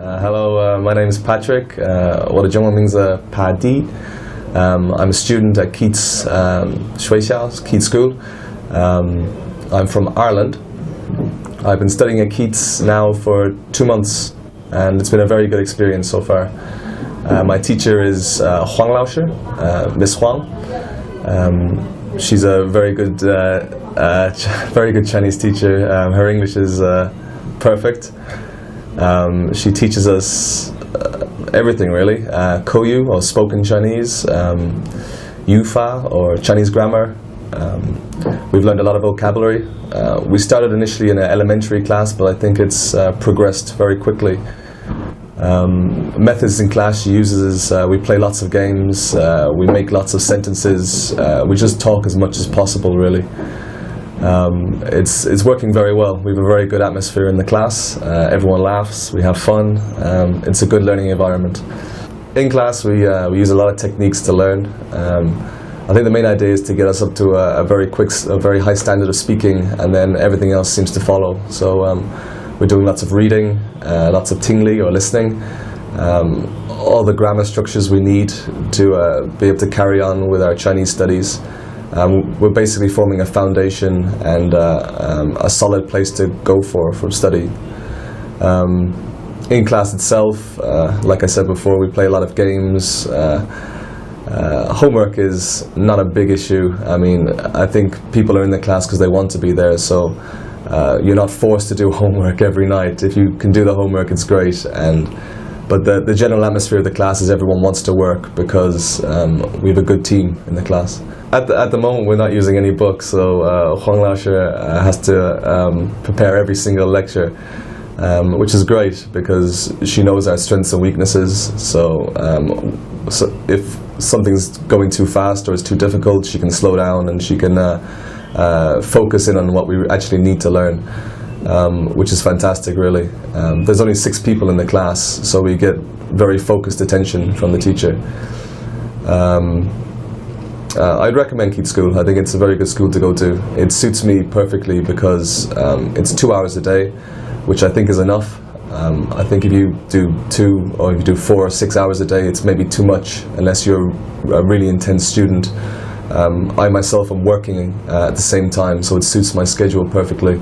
Hello, my name is Patrick. 我的中文名字 Paddy. I'm a student at Keats 学校, Keats School. I'm from Ireland. I've been studying at Keats now for 2 months, and it's been a very good experience so far. My teacher is Huang Laosher, Miss Huang. She's a very good Chinese teacher. Her English is perfect. She teaches us everything really, Koyu or spoken Chinese, Yufa or Chinese grammar. We've learned a lot of vocabulary. We started initially in an elementary class, but I think it's progressed very quickly. Methods in class she uses, we play lots of games, we make lots of sentences, we just talk as much as possible really. It's working very well. We have a very good atmosphere in the class. Everyone laughs, we have fun. It's a good learning environment. In class we use a lot of techniques to learn. I think the main idea is to get us up to a very high standard of speaking, and then everything else seems to follow. So we're doing lots of reading, lots of tingli or listening, all the grammar structures we need to be able to carry on with our Chinese studies. We're basically forming a foundation and a solid place to go for study. In class itself, like I said before, we play a lot of games. Homework is not a big issue. I mean, I think people are in the class because they want to be there, so you're not forced to do homework every night. If you can do the homework, it's great. But the general atmosphere of the class is everyone wants to work because we have a good team in the class. At the moment, we're not using any books, so Huang Laosher has to prepare every single lecture, which is great because she knows our strengths and weaknesses. So if something's going too fast or it's too difficult, she can slow down and she can focus in on what we actually need to learn, which is fantastic really. There's only 6 people in the class, so we get very focused attention from the teacher. I'd recommend Keats School. I think it's a very good school to go to. It suits me perfectly because it's 2 hours a day, which I think is enough. I think if you do 2 or if you do 4 or 6 hours a day, it's maybe too much unless you're a really intense student. I myself am working at the same time, so it suits my schedule perfectly.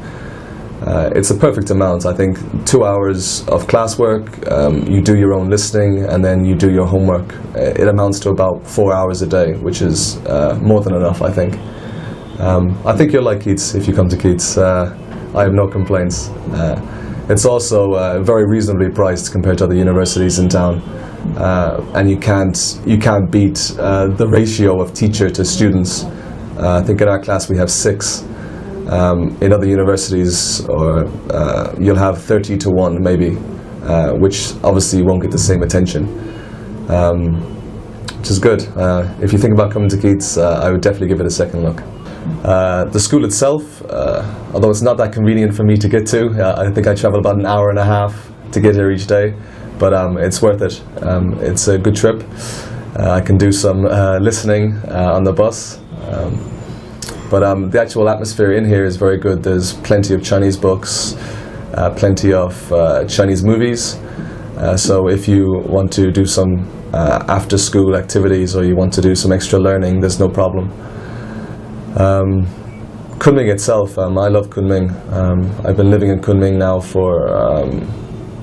It's a perfect amount. I think 2 hours of classwork, you do your own listening, and then you do your homework. It amounts to about 4 hours a day, which is more than enough, I think. I think you'll like Keats if you come to Keats. I have no complaints. It's also very reasonably priced compared to other universities in town, and you can't beat the ratio of teacher to students. I think in our class we have 6. In other universities, you'll have 30 to 1 maybe, which obviously won't get the same attention, which is good. If you think about coming to Keats, I would definitely give it a second look. The school itself, although it's not that convenient for me to get to, I think I travel about an hour and a half to get here each day, but it's worth it. It's a good trip. I can do some listening on the bus. But the actual atmosphere in here is very good. There's plenty of Chinese books, plenty of Chinese movies. So if you want to do some after-school activities or you want to do some extra learning, there's no problem. Kunming itself, I love Kunming. I've been living in Kunming now for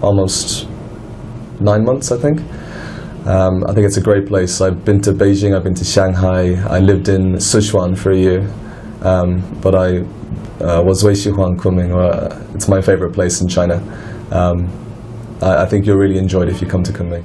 almost 9 months, I think. I think it's a great place. I've been to Beijing, I've been to Shanghai, I lived in Sichuan for a year. But I was 最喜欢 Kunming. It's my favorite place in China. I think you'll really enjoy it if you come to Kunming.